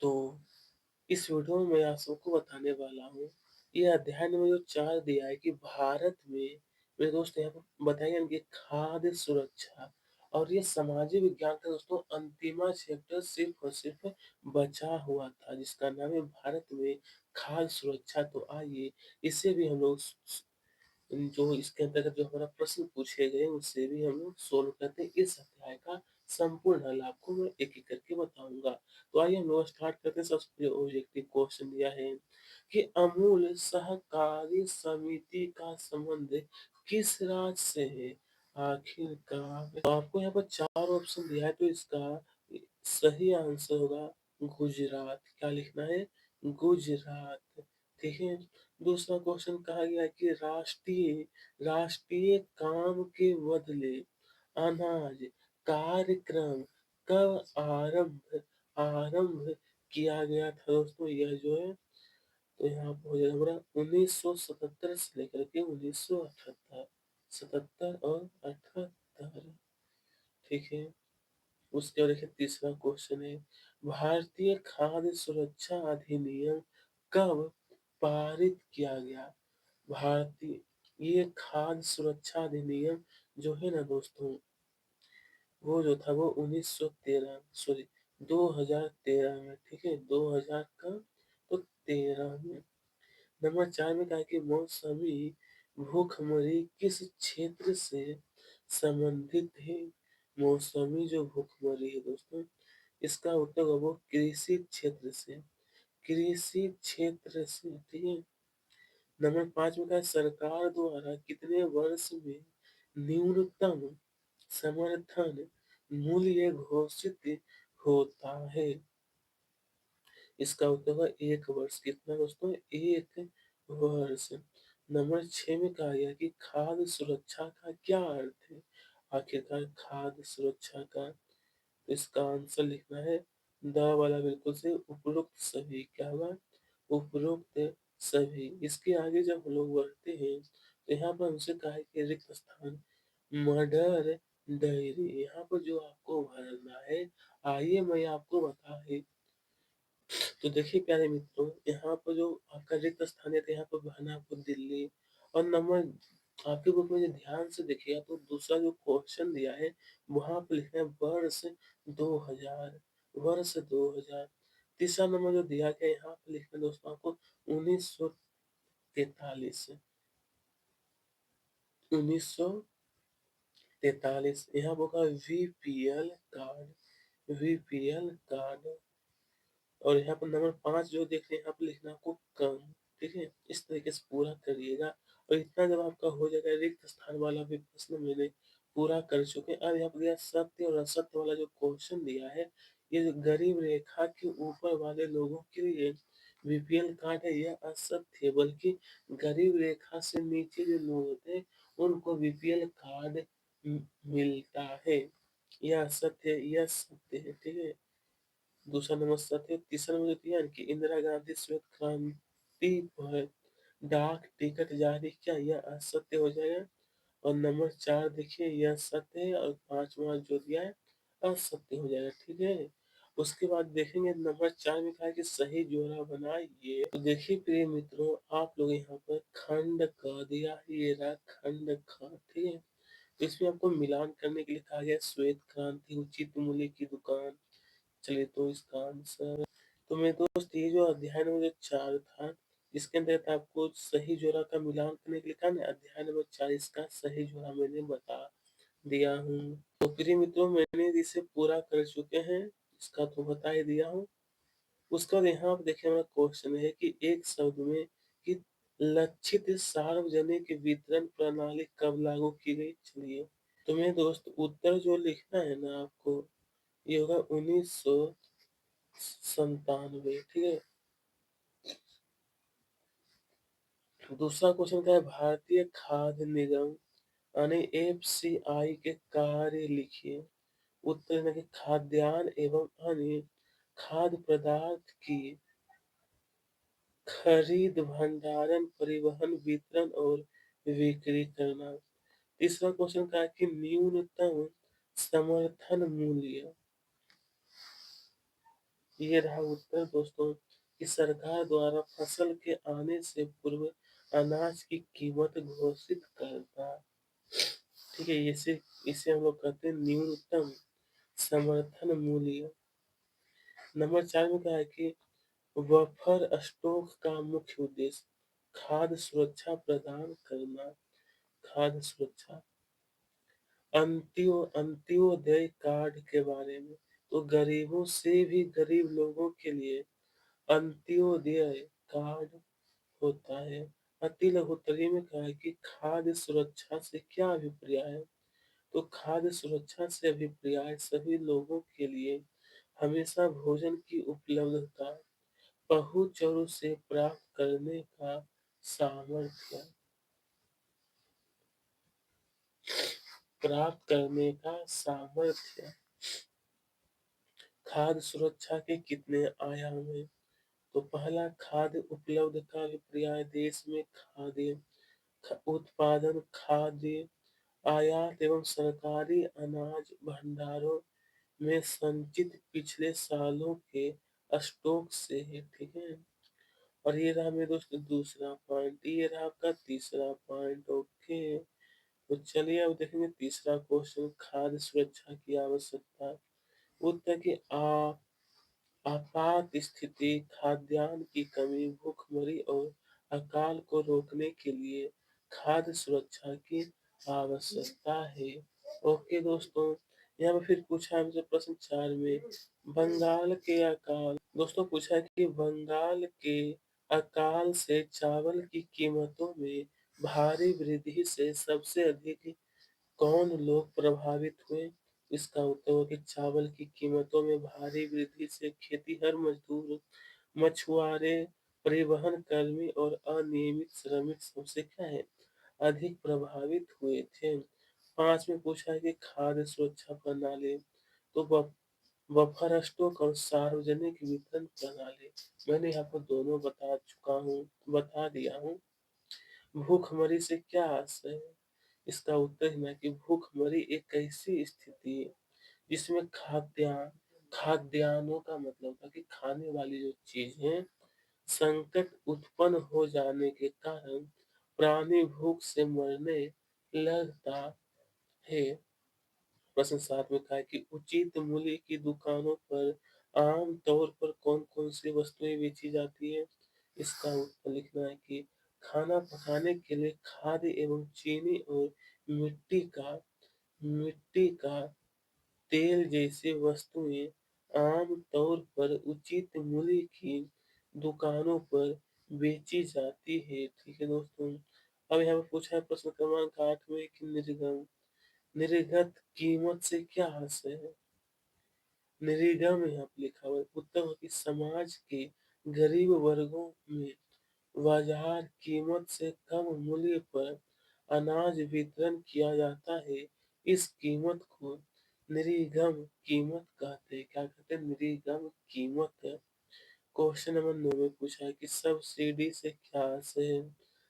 तो इस वीडियो में मैं आप सबको बताने वाला हूँ, ये अध्ययन में जो 4 दिया है कि भारत में मेरे दोस्त यहाँ पे बताएँगे कि खाद्य सुरक्षा और ये सामाजिक विज्ञान का दोस्तों अंतिमा चैप्टर सिर्फ़ और सिर्फ़ बचा हुआ था, जिसका नाम है भारत में खाद्य सुरक्षा। तो आइए, इसे भी हम लोग स जो इसके अंतर्गत जो हमारा प्रश्न पूछे गए, उससे भी हम लोग सोल्व करते हैं। इस अध्याय का संपूर्ण हल आपको मैं एक-एक करके बताऊँगा। तो आइए हम लोग स्टार्ट करते हैं। सबसे पहले ऑब्जेक्टिव क्वेश्चन दिया है कि अमूल सहकारी समिति का संबंध किस राज्य से है? आखिरकार तो आपको यहाँ पर 4 ऑप्शन दिया है, तो इसका सही आंसर होगा गुजरात। क्या लिखना है? गुजरात। ठीक है? दूसरा क्वेश्चन कहा गया है कि राष्ट्रीय राष्ट्रीय काम के बदले अनाज कार्यक्रम कब आरंभ किया गया था दोस्तों? यह जो है, तो यहाँ पे हो जाएगा हमारा 1977 से लेकर के 1978, 77 और 78। ठीक है? उसके बाद देखिए तीसरा क्वेश्चन है, भारतीय खाद्य सुरक्षा अधिनियम कब पारित किया गया? भारतीय ये खाद्य सुरक्षा अधिनियम जो है ना दोस्तों, वो जो था वो 1913 सॉरी 2013 में, ठीक है? 2000 का तो 13 में। नंबर 4 में कहा कि मौसमी भूखमरी किस क्षेत्र से संबंधित है? मौसमी जो भूखमरी है दोस्तों, इसका उत्तर होगा वो कृषि क्षेत्र से, कृषि क्षेत्र से, ठीक है? नंबर 5 में कहा है सरकार द्वारा कितने वर्ष में न्यूनतम समर्थन मूल्य घोषित होता है? इसका उत्तर होगा 1 वर्ष। कितना दोस्तों? 1 वर्ष। नंबर 6 में कहा गया कि खाद्य सुरक्षा का क्या अर्थ है? आखिरकार खाद्य सुरक्षा का, तो इसका आंसर लिखना है द वाला बिल्कुल सही, उपरोक्त सभी। क्या हुआ? उपरोक्त सभी। इसके आगे जब हम लोग बढ़ते हैं, तो यहाँ पर हमसे कहा है कि रिक्त स्थान मदर डेयरी, यहाँ पर जो आपको भरना है, आइए मैं आपको बता ही। तो देखिए प्यारे मित्रों, यहाँ पर जो आपका रिक्त स्थान है, तो यहाँ पर भरना है आपको दिल्ली। और नंबर आपके बुक में जो ध्यान से देखिएगा, तो दूसरा जो क्वेश्चन दिया है, वहाँ पे लिखना है वर्ष 2000, वर्ष 2000। तीसरा नंबर जो दिया गया है, यहाँ पे लिखना है दोस्तों आपको 1943, 1943। यहाँ पर होगा वीपीएल कार्ड, वीपीएल कार्ड। और यहाँ पर नंबर 5 जो देख रहे हैं, यहाँ पे लिखना है आपको कम। ठीक है? इस तरीके से पूरा करिएगा, और इतना जब आपका हो जाएगा, रिक्त स्थान वाला भी प्रश्न मैंने पूरा कर चुके हैं। अब यहाँ पे दिया सत्य और असत्य वाला जो क्वेश्चन दिया है, ये जो गरीब रेखा के ऊपर वाले लोगों के लिए बीपीएल कार्ड है, यह असत्य है, बल्कि गरीब रेखा से नीचे जो लोग होते हैं, उनको बीपीएल कार्ड मिलता है। यह असत्य है, यह सत्य है। ठीक है? दूसरा नंबर सत्य। तीसरा नंबर जो दिया है कि इंदिरा गांधी श्वेत क्रांति पर डाक टिकट जारी किया, यह असत्य हो जाएगा। और नंबर 4 देखिए, यह सत्य है, और 5वां जो दिया है असत्य हो जाएगा। ठीक है? उसके बाद देखेंगे नंबर 4 में कहा है कि सही जोड़ा बनाइए। तो देखिए प्रिय मित्रों, आप लोग यहाँ पर खंड क दिया है, ये रहा खंड ख। ठीक है? तो इसमें आपको मिलान करने के लिए कहा गया श्वेत क्रांति उचित मूल्य की दुकान। चलिए, तो इसका आंसर, तो मेरे दोस्त ये जो अध्याय नंबर 4 था, इसके अंतर्गत आपको सही जोड़ा का मिलान करने के लिए कहा ना, अध्याय नंबर 4 इसका सही जोड़ा मैंने बता दिया हूँ। तो प्रिय मित्रों, मैंने इसे पूरा कर चुके हैं, इसका तो बता ही दिया हूँ। उसके बाद यहाँ आप देखिए, हमारा क्वेश्चन है कि एक शब्द में कि लक्षित सार्वजनिक वितरण प्रणाली कब लागू की गई? चलिए, तो मेरे दोस्त उत्तर जो लिखना है ना आपको, ये होगा 1997। ठीक है? दूसरा क्वेश्चन क्या है? भारतीय खाद्य निगम यानी एफसीआई के कार्य लिखिए। उत्तर है कि खाद्यान्न एवं अन्य खाद्य पदार्थ की खरीद, भंडारण, परिवहन, वितरण और बिक्री करना। तीसरा क्वेश्चन क्या है कि न्यूनतम समर्थन मूल्य, ये रहा उत्तर दोस्तों कि सरकार द्वारा फसल के आने से पूर्व अनाज की कीमत घोषित करना। ठीक है, इसे इसे हम लोग कहते हैं न्यूनतम समर्थन मूल्य। नंबर 4 में कहा है कि बफर स्टॉक का मुख्य उद्देश्य खाद्य सुरक्षा प्रदान करना। खाद्य सुरक्षा। अंत्योदय कार्ड के बारे में, तो गरीबों से भी गरीब लोगों के लिए अंत्योदय कार्ड होता है। अति लघुत्तरी में कहा है कि खाद्य सुरक्षा से क्या अभिप्राय है, तो खाद्य सुरक्षा से अभिप्राय सभी लोगों के लिए हमेशा भोजन की उपलब्धता पहुंच और उसे प्राप्त करने का सामर्थ्य। प्राप्त करने का सामर्थ्य। खाद्य सुरक्षा के कितने आयाम हैं, तो पहला खाद्य उपलब्ध का अभिप्राय देश में खाद्य उत्पादन, खाद्य आयात एवं सरकारी अनाज भंडारों में संचित पिछले सालों के स्टॉक से है। ठीक है, और ये रहा मेरे दोस्त दूसरा पॉइंट, ये रहा आपका तीसरा पॉइंट। ओके, तो चलिए अब देखेंगे तीसरा क्वेश्चन, खाद्य सुरक्षा की आवश्यकता। उत्तर की आपात स्थिति, खाद्यान्न की कमी, भूखमरी और अकाल को रोकने के लिए खाद्य सुरक्षा की आवश्यकता है। ओके दोस्तों, यहाँ पे फिर पूछा हमसे प्रश्न 4 में, बंगाल के अकाल। दोस्तों पूछा है कि बंगाल के अकाल से चावल की कीमतों में भारी वृद्धि से सबसे अधिक कौन लोग प्रभावित हुए। इसका उत्तर हो कि चावल की कीमतों में भारी वृद्धि से खेतीहर मजदूर, मछुआरे, परिवहन कर्मी और अनियमित श्रमिक सबसे क्या है अधिक प्रभावित हुए थे। 5 में पूछा है कि खाद्य सुरक्षा प्रणाली, तो बफर स्टॉक और सार्वजनिक वितरण प्रणाली। मैंने यहाँ पर दोनों बता दिया हूँ। भूखमरी से क्या आशय है, इसका उत्तर है कि भूखमरी एक ऐसी स्थिति है जिसमें खाद्यान्नों का मतलब था कि खाने वाली जो चीज है, संकट उत्पन्न हो जाने के कारण प्राणी भूख से मरने लगता है। प्रश्न 7 में कहा है कि उचित मूल्य की दुकानों पर आम तौर पर कौन कौन सी वस्तुएं बेची जाती है। इसका उत्तर लिखना है कि खाना पकाने के लिए खाद्य एवं चीनी और मिट्टी का तेल जैसी वस्तुएं आम तौर पर उचित मूल्य की दुकानों पर बेची जाती है। ठीक है दोस्तों, अब यहाँ पे पूछा है प्रश्न क्रमांक 8 में कि निर्गत कीमत से क्या आशय है। निर्गम यहाँ पे लिखा हुआ है, उत्तर हो कि समाज के गरीब वर्गों में बाजार कीमत से कम मूल्य पर अनाज वितरण किया जाता है। इस कीमत को निर्गम कीमत कहते हैं। क्या कहते हैं, निर्गम कीमत। क्वेश्चन नंबर 9 में पूछा है कि सब्सिडी से क्या आशय है।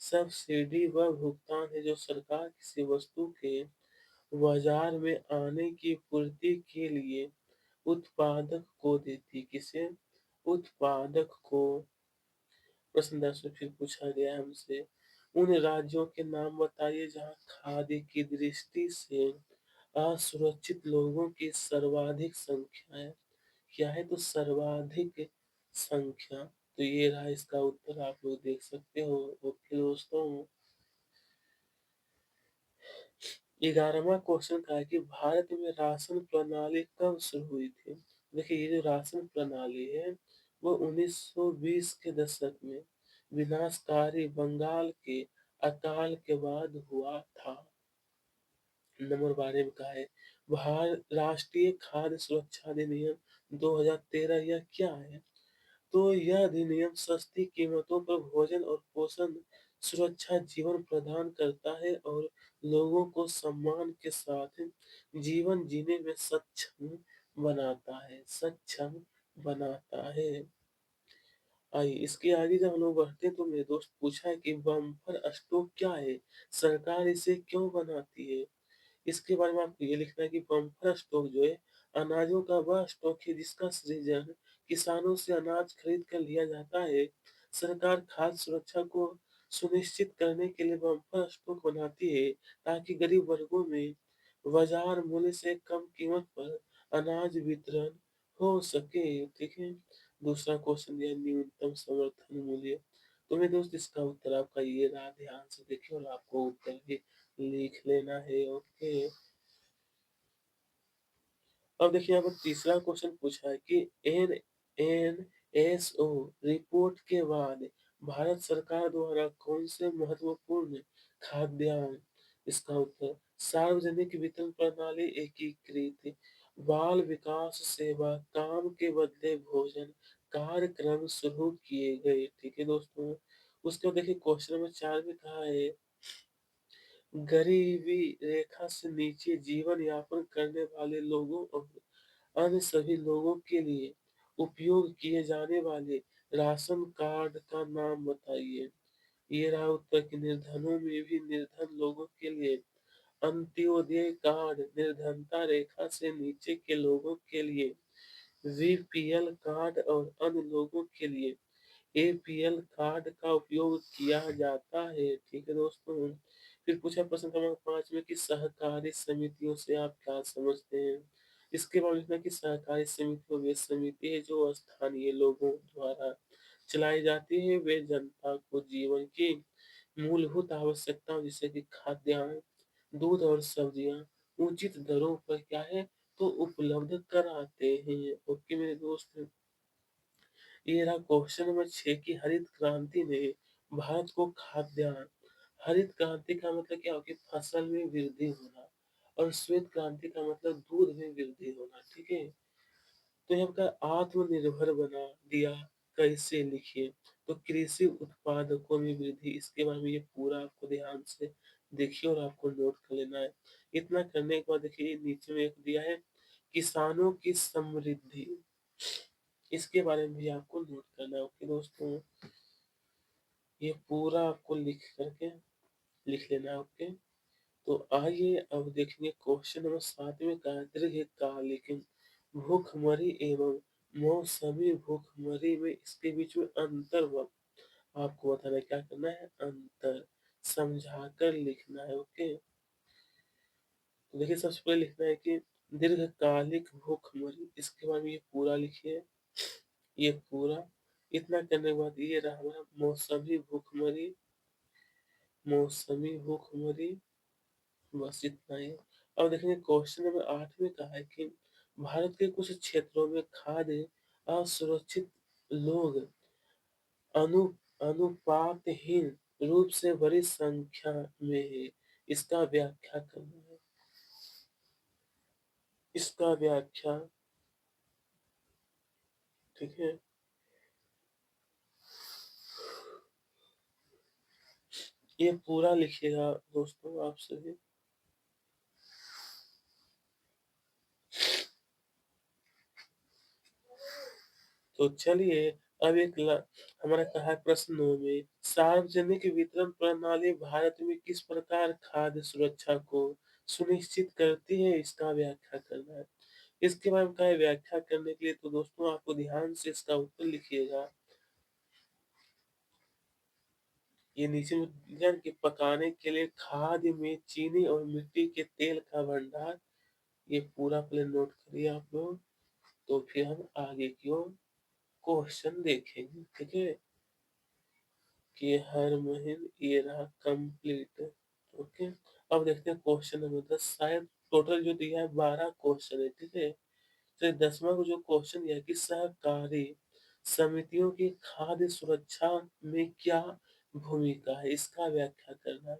सब्सिडी वह भुगतान है जो सरकार किसी वस्तु के बाजार में आने की पूर्ति के लिए उत्पादक को देती। किसे, उत्पादक को। प्रश्न 10 में फिर पूछा गया हमसे, उन राज्यों के नाम बताइए जहां खाद्य की दृष्टि से असुरक्षित लोगों की सर्वाधिक संख्या है। क्या है, तो सर्वाधिक संख्या। तो ये रहा इसका उत्तर, आप लोग देख सकते हो। ओके दोस्तों, 11वां क्वेश्चन का है कि भारत में राशन प्रणाली कब शुरू हुई थी। देखिए, ये जो राशन प्रणाली है वो 1920 के दशक में विनाशकारी बंगाल के अकाल के बाद हुआ था। नंबर 12 में कहा है, राष्ट्रीय खाद्य सुरक्षा अधिनियम 2013 यह क्या है। तो यह अधिनियम सस्ती कीमतों पर भोजन और पोषण सुरक्षा जीवन प्रदान करता है और लोगों को सम्मान के साथ जीवन जीने में सक्षम बनाता है। आइए इसके आगे जब हम लोग बढ़ते हैं तो मेरे दोस्त पूछा है कि बम्पर स्टॉक क्या है, सरकार इसे क्यों बनाती है। इसके बारे में आपको ये लिखना है कि बम्पर स्टॉक जो है अनाजों का वह स्टॉक है जिसका सृजन किसानों से अनाज खरीद कर लिया जाता है। सरकार खाद्य सुरक्षा को सुनिश्चित करने के लिए बम्पर स्टॉक बनाती है, ताकि गरीब वर्गों में बाजार मूल्य से कम कीमत पर अनाज वितरण हो सके। ठीक है। दूसरा क्वेश्चन दिया है, न्यूनतम समर्थन मूल्य। तो मेरे दोस्त इसका उत्तर आपका ये रहा, ध्यान से देखिए और आपको उत्तर भी लिख लेना है। ओके। अब देखिए यहाँ पर तीसरा क्वेश्चन पूछा है कि एनएनएसओ रिपोर्ट के बाद भारत सरकार द्वारा कौन से महत्वपूर्ण खाद्यान्न। इसका उत्तर सार्वजनिक वितरण प्रणाली, एकीकृत बाल विकास सेवा, काम के बदले भोजन कार्यक्रम शुरू किए गए। ठीक है दोस्तों। उसके बाद देखिए क्वेश्चन नंबर 4 में कहा है, गरीबी रेखा से नीचे जीवन यापन करने वाले लोगों और अन्य सभी लोगों के लिए उपयोग किए जाने वाले राशन कार्ड का नाम बताइए। ये रहा उत्तर कि निर्धनों में भी निर्धन लोगों के लिए अंत्योदय कार्ड, निर्धनता रेखा से नीचे के लोगों के लिए बीपीएल कार्ड और अन्य लोगों के लिए एपीएल कार्ड का उपयोग किया जाता है। ठीक है दोस्तों। फिर पूछा प्रश्न क्रमांक 5 में कि सहकारी समितियों से आप क्या समझते हैं। इसके बाद लिखना कि सहकारी समिति वे समिति है जो स्थानीय लोगों द्वारा चलाई जाती है। वे जनता को जीवन की मूलभूत आवश्यकताओं जैसे कि खाद्यान्न, दूध और सब्जियां उचित दरों पर क्या है तो उपलब्ध कराते हैं। ओके मेरे दोस्त। ये रहा क्वेश्चन नंबर 6 की हरित क्रांति ने भारत को खाद्यान्न। हरित क्रांति का मतलब क्या हो कि फसल में वृद्धि होना, और श्वेत क्रांति का मतलब दूध में वृद्धि होना। ठीक है। तो यहाँ का आत्मनिर्भर बना दिया, कैसे लिखिए। तो कृषि उत्पादकों में वृद्धि, इसके बारे में ये पूरा आपको ध्यान से देखिए और आपको नोट कर लेना है। इतना करने के बाद देखिए नीचे में एक दिया है, किसानों की समृद्धि। इसके बारे में भी आपको नोट करना है। ओके दोस्तों। ये पूरा आपको लिख लेना है। ओके। तो आइए अब देखेंगे क्वेश्चन नंबर 7 में कहा है, दीर्घकालिक भूखमरी एवं मौसमी भूखमरी में इसके बीच में अंतर आपको बताना है। क्या करना है, अंतर समझा कर लिखना है। ओके। तो देखिए सबसे पहले लिखना है कि दीर्घकालिक भूखमरी, इसके बारे में ये पूरा लिखिए, ये पूरा। इतना करने के बाद ये रहा हमारा मौसमी भूखमरी। मौसमी भूखमरी, बस इतना ही। अब देखेंगे क्वेश्चन नंबर 8 में कहा है कि भारत के कुछ क्षेत्रों में खाद्य असुरक्षित लोग अनु अनुपातहीन रूप से बड़ी संख्या में है। इसका व्याख्या करना है। इसका व्याख्या। ठीक है। ये पूरा लिखिएगा दोस्तों आप सभी। तो चलिए अब हमारा कहा है प्रश्न 9 में, सार्वजनिक वितरण प्रणाली भारत में किस प्रकार खाद्य सुरक्षा को सुनिश्चित करती है, इसका व्याख्या करना है। इसके बारे में कहा है व्याख्या करने के लिए, तो दोस्तों आपको ध्यान से इसका उत्तर लिखिएगा। ये नीचे में दिया कि पकाने के लिए खाद्य में चीनी और मिट्टी के तेल का भंडार। ये पूरा पहले नोट करिए आप लोग। तो फिर हम आगे की ओर क्वेश्चन देखेंगे। ठीक है। कि हर महीने ये रहा कंप्लीट। ओके। अब देखते हैं क्वेश्चन नंबर 10। शायद टोटल जो दिया है 12 क्वेश्चन है। ठीक है। तो 10वां को जो क्वेश्चन दिया है कि सहकारी समितियों की खाद्य सुरक्षा में क्या भूमिका है, इसका व्याख्या करना है।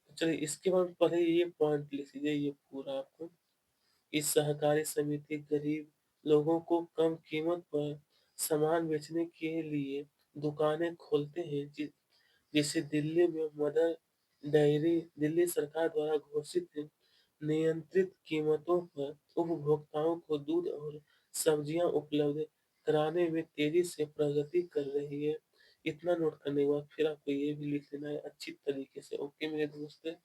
तो चलिए इसके बाद पहले ये पॉइंट लिख लीजिए, ये पूरा आपको। इस सहकारी समिति गरीब लोगों को कम कीमत पर सामान बेचने के लिए दुकानें खोलते हैं, जिसे दिल्ली में मदर डेयरी दिल्ली सरकार द्वारा घोषित नियंत्रित कीमतों पर उपभोक्ताओं को दूध और सब्जियां उपलब्ध कराने में तेजी से प्रगति कर रही है। इतना नोट करने के बाद फिर आपको ये भी लिख लेना है अच्छी तरीके से। ओके मेरे दोस्त।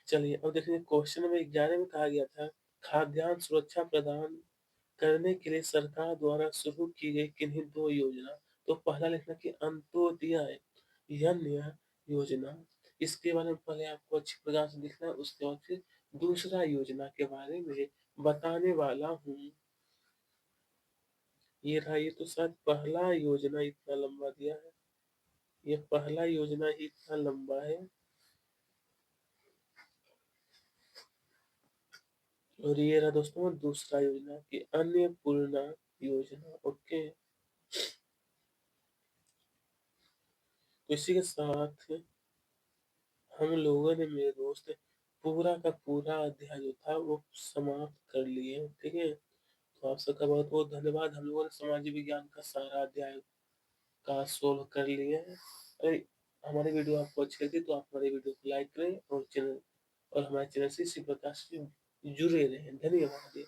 चलिए अब देखेंगे क्वेश्चन नंबर 11 में कहा गया था खाद्यान्न सुरक्षा प्रदान करने के लिए सरकार द्वारा शुरू की गई किन्हीं 2 योजना। तो पहला लिखना कि अंत्योदय यन्य योजना, इसके बारे में पहले आपको अच्छी प्रकार से लिखना है, उसके बाद फिर दूसरा योजना के बारे में बताने वाला हूँ। ये रहा, ये तो शायद पहला योजना इतना लंबा दिया है, ये पहला योजना ही इतना लंबा है। और ये रहा दोस्तों दूसरा योजना की अन्नपूर्णा योजना। ओके, तो इसी के साथ हम लोगों ने, मेरे दोस्त, पूरा का पूरा अध्याय जो था वो समाप्त कर लिए। ठीक है, तो आप सबका बहुत बहुत धन्यवाद। हम लोगों ने समाज विज्ञान का सारा अध्याय का सोल्व कर लिए हैं। अरे हमारी वीडियो आपको अच्छी लगी तो आप हमारे वीडियो को लाइक करें और हमारे चैनल से इसी प्रकार से जुड़े रहें। धन्यवाद।